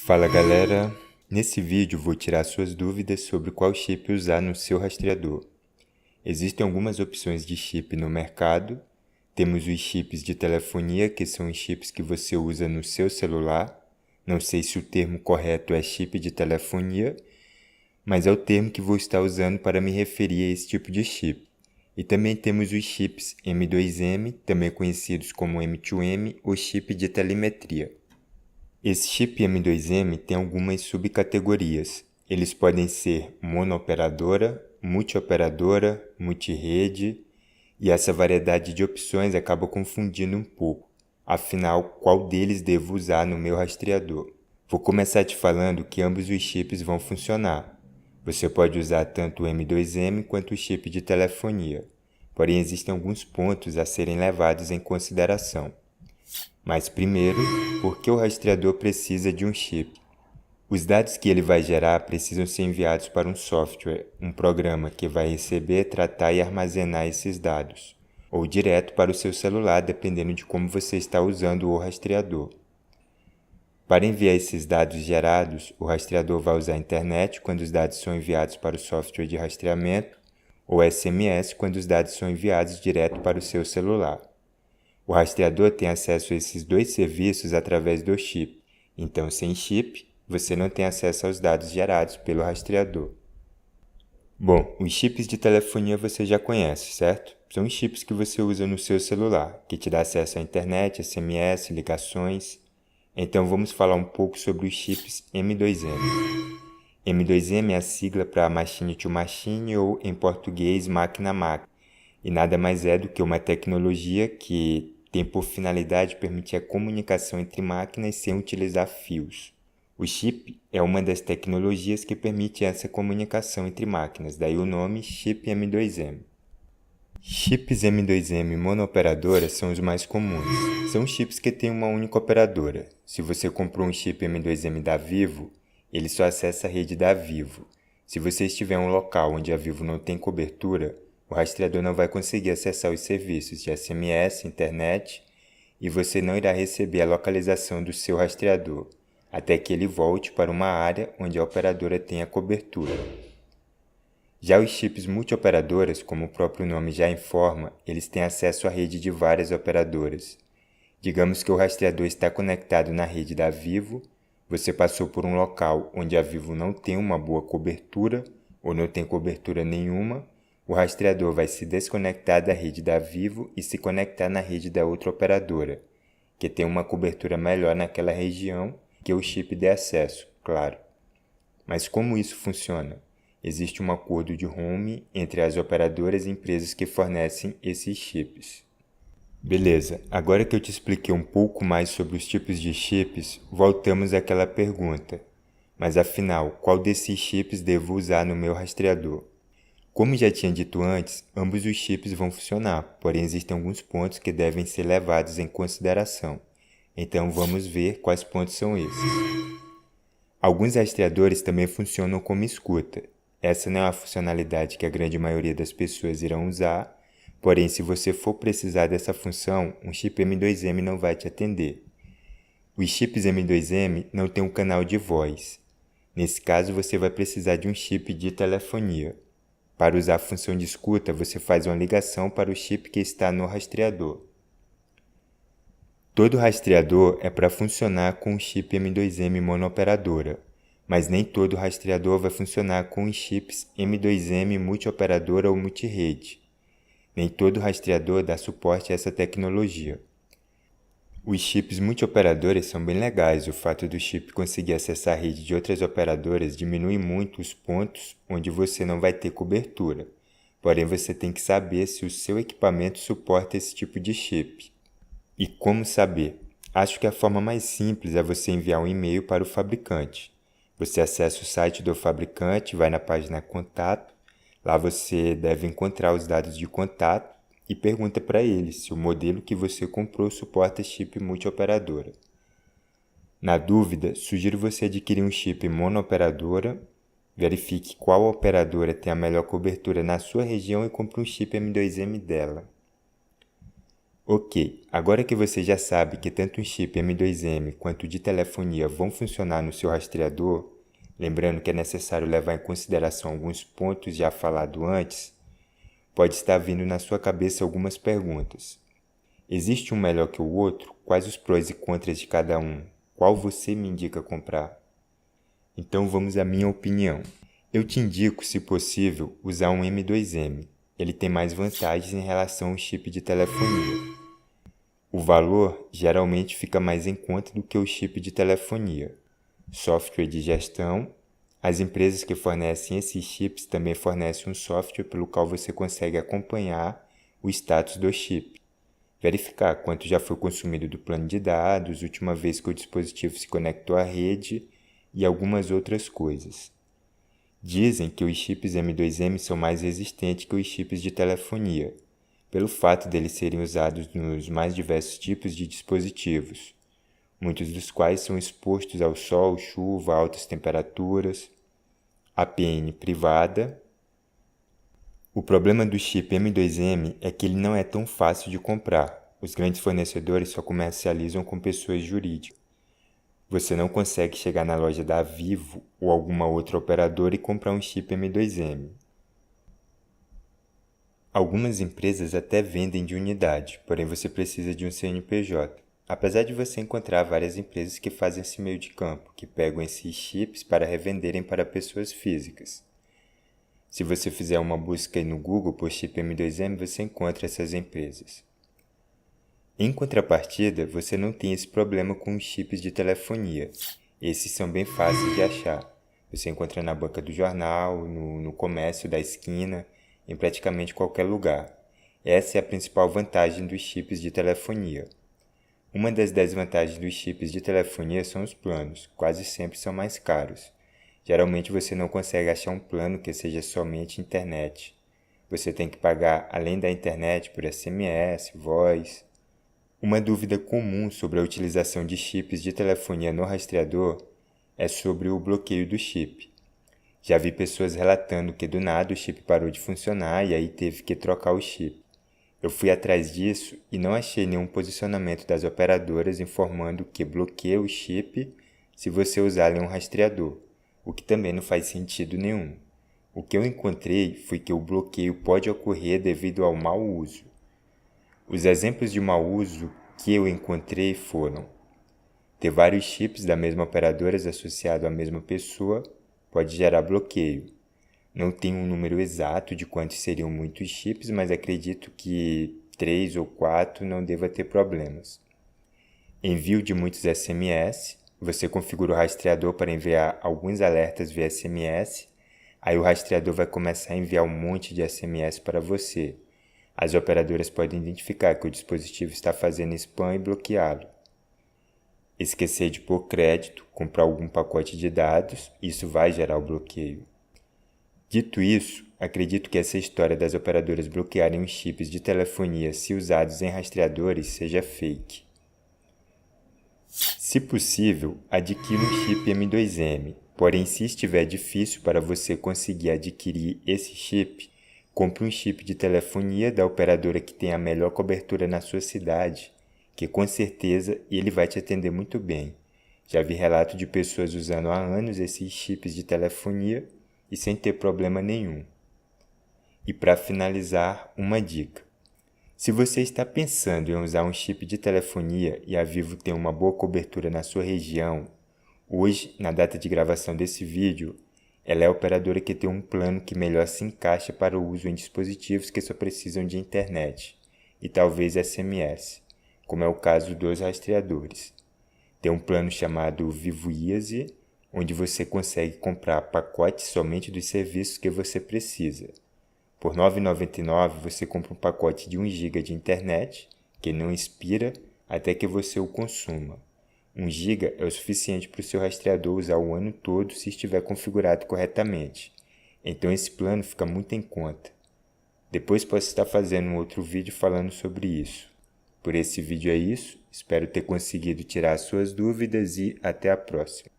Fala galera, nesse vídeo vou tirar suas dúvidas sobre qual chip usar no seu rastreador. Existem algumas opções de chip no mercado. Temos os chips de telefonia, que são os chips que você usa no seu celular. Não sei se o termo correto é chip de telefonia, mas é o termo que vou estar usando para me referir a esse tipo de chip. E também temos os chips M2M, também conhecidos como M2M ou chip de telemetria. Esse chip M2M tem algumas subcategorias. Eles podem ser monooperadora, multioperadora, multirrede, e essa variedade de opções acaba confundindo um pouco. Afinal, qual deles devo usar no meu rastreador? Vou começar te falando que ambos os chips vão funcionar. Você pode usar tanto o M2M quanto o chip de telefonia, porém existem alguns pontos a serem levados em consideração. Mas primeiro, por que o rastreador precisa de um chip? Os dados que ele vai gerar precisam ser enviados para um software, um programa que vai receber, tratar e armazenar esses dados, ou direto para o seu celular, dependendo de como você está usando o rastreador. Para enviar esses dados gerados, o rastreador vai usar a internet quando os dados são enviados para o software de rastreamento, ou SMS quando os dados são enviados direto para o seu celular. O rastreador tem acesso a esses dois serviços através do chip, então sem chip, você não tem acesso aos dados gerados pelo rastreador. Bom, os chips de telefonia você já conhece, certo? São os chips que você usa no seu celular, que te dá acesso à internet, SMS, ligações. Então vamos falar um pouco sobre os chips M2M. M2M é a sigla para Machine to Machine ou, em português, máquina a máquina, e nada mais é do que uma tecnologia que tem por finalidade permitir a comunicação entre máquinas sem utilizar fios. O chip é uma das tecnologias que permite essa comunicação entre máquinas, daí o nome chip M2M. Chips M2M monooperadoras são os mais comuns. São chips que têm uma única operadora. Se você comprou um chip M2M da Vivo, ele só acessa a rede da Vivo. Se você estiver em um local onde a Vivo não tem cobertura, o rastreador não vai conseguir acessar os serviços de SMS, internet, e você não irá receber a localização do seu rastreador, até que ele volte para uma área onde a operadora tenha cobertura. Já os chips multioperadoras, como o próprio nome já informa, eles têm acesso à rede de várias operadoras. Digamos que o rastreador está conectado na rede da Vivo, você passou por um local onde a Vivo não tem uma boa cobertura, ou não tem cobertura nenhuma, o rastreador vai se desconectar da rede da Vivo e se conectar na rede da outra operadora, que tem uma cobertura melhor naquela região que o chip dê acesso, claro. Mas como isso funciona? Existe um acordo de roaming entre as operadoras e empresas que fornecem esses chips. Beleza, agora que eu te expliquei um pouco mais sobre os tipos de chips, voltamos àquela pergunta. Mas afinal, qual desses chips devo usar no meu rastreador? Como já tinha dito antes, ambos os chips vão funcionar, porém existem alguns pontos que devem ser levados em consideração. Então vamos ver quais pontos são esses. Alguns rastreadores também funcionam como escuta. Essa não é uma funcionalidade que a grande maioria das pessoas irão usar, porém se você for precisar dessa função, um chip M2M não vai te atender. Os chips M2M não têm um canal de voz. Nesse caso você vai precisar de um chip de telefonia. Para usar a função de escuta, você faz uma ligação para o chip que está no rastreador. Todo rastreador é para funcionar com o chip M2M monooperadora, mas nem todo rastreador vai funcionar com os chips M2M multioperadora ou multirrede. Nem todo rastreador dá suporte a essa tecnologia. Os chips multioperadoras são bem legais, o fato do chip conseguir acessar a rede de outras operadoras diminui muito os pontos onde você não vai ter cobertura, porém você tem que saber se o seu equipamento suporta esse tipo de chip. E como saber? Acho que a forma mais simples é você enviar um e-mail para o fabricante. Você acessa o site do fabricante, vai na página Contato, lá você deve encontrar os dados de contato, e pergunta para ele se o modelo que você comprou suporta chip multioperadora. Na dúvida, sugiro você adquirir um chip monooperadora, verifique qual operadora tem a melhor cobertura na sua região e compre um chip M2M dela. Ok, agora que você já sabe que tanto um chip M2M quanto o de telefonia vão funcionar no seu rastreador, lembrando que é necessário levar em consideração alguns pontos já falados antes, pode estar vindo na sua cabeça algumas perguntas. Existe um melhor que o outro? Quais os prós e contras de cada um? Qual você me indica comprar? Então vamos à minha opinião. Eu te indico, se possível, usar um M2M. Ele tem mais vantagens em relação ao chip de telefonia. O valor geralmente fica mais em conta do que o chip de telefonia. Software de gestão. As empresas que fornecem esses chips também fornecem um software pelo qual você consegue acompanhar o status do chip. Verificar quanto já foi consumido do plano de dados, última vez que o dispositivo se conectou à rede e algumas outras coisas. Dizem que os chips M2M são mais resistentes que os chips de telefonia, pelo fato deles serem usados nos mais diversos tipos de dispositivos, muitos dos quais são expostos ao sol, chuva, altas temperaturas, APN privada. O problema do chip M2M é que ele não é tão fácil de comprar. Os grandes fornecedores só comercializam com pessoas jurídicas. Você não consegue chegar na loja da Vivo ou alguma outra operadora e comprar um chip M2M. Algumas empresas até vendem de unidade, porém você precisa de um CNPJ. Apesar de você encontrar várias empresas que fazem esse meio de campo, que pegam esses chips para revenderem para pessoas físicas. Se você fizer uma busca aí no Google por chip M2M, você encontra essas empresas. Em contrapartida, você não tem esse problema com os chips de telefonia. Esses são bem fáceis de achar. Você encontra na banca do jornal, no comércio da esquina, em praticamente qualquer lugar. Essa é a principal vantagem dos chips de telefonia. Uma das desvantagens dos chips de telefonia são os planos, quase sempre são mais caros. Geralmente você não consegue achar um plano que seja somente internet. Você tem que pagar, além da internet, por SMS, voz. Uma dúvida comum sobre a utilização de chips de telefonia no rastreador é sobre o bloqueio do chip. Já vi pessoas relatando que do nada o chip parou de funcionar e aí teve que trocar o chip. Eu fui atrás disso e não achei nenhum posicionamento das operadoras informando que bloqueia o chip se você usar um rastreador, o que também não faz sentido nenhum. O que eu encontrei foi que o bloqueio pode ocorrer devido ao mau uso. Os exemplos de mau uso que eu encontrei foram ter vários chips da mesma operadora associados à mesma pessoa pode gerar bloqueio. Não tenho um número exato de quantos seriam muitos chips, mas acredito que 3 ou 4 não deva ter problemas. Envio de muitos SMS. Você configura o rastreador para enviar alguns alertas via SMS. Aí o rastreador vai começar a enviar um monte de SMS para você. As operadoras podem identificar que o dispositivo está fazendo spam e bloqueá-lo. Esquecer de pôr crédito, comprar algum pacote de dados, isso vai gerar o bloqueio. Dito isso, acredito que essa história das operadoras bloquearem os chips de telefonia se usados em rastreadores seja fake. Se possível, adquira um chip M2M, porém se estiver difícil para você conseguir adquirir esse chip, compre um chip de telefonia da operadora que tem a melhor cobertura na sua cidade, que com certeza ele vai te atender muito bem. Já vi relato de pessoas usando há anos esses chips de telefonia e sem ter problema nenhum. E para finalizar, uma dica. Se você está pensando em usar um chip de telefonia e a Vivo tem uma boa cobertura na sua região, hoje, na data de gravação desse vídeo, ela é a operadora que tem um plano que melhor se encaixa para o uso em dispositivos que só precisam de internet e talvez SMS, como é o caso dos rastreadores. Tem um plano chamado Vivo Easy, onde você consegue comprar pacotes somente dos serviços que você precisa. Por R$ 9,99 você compra um pacote de 1 GB de internet, que não expira até que você o consuma. 1 GB é o suficiente para o seu rastreador usar o ano todo se estiver configurado corretamente. Então esse plano fica muito em conta. Depois posso estar fazendo um outro vídeo falando sobre isso. Por esse vídeo é isso, espero ter conseguido tirar as suas dúvidas e até a próxima.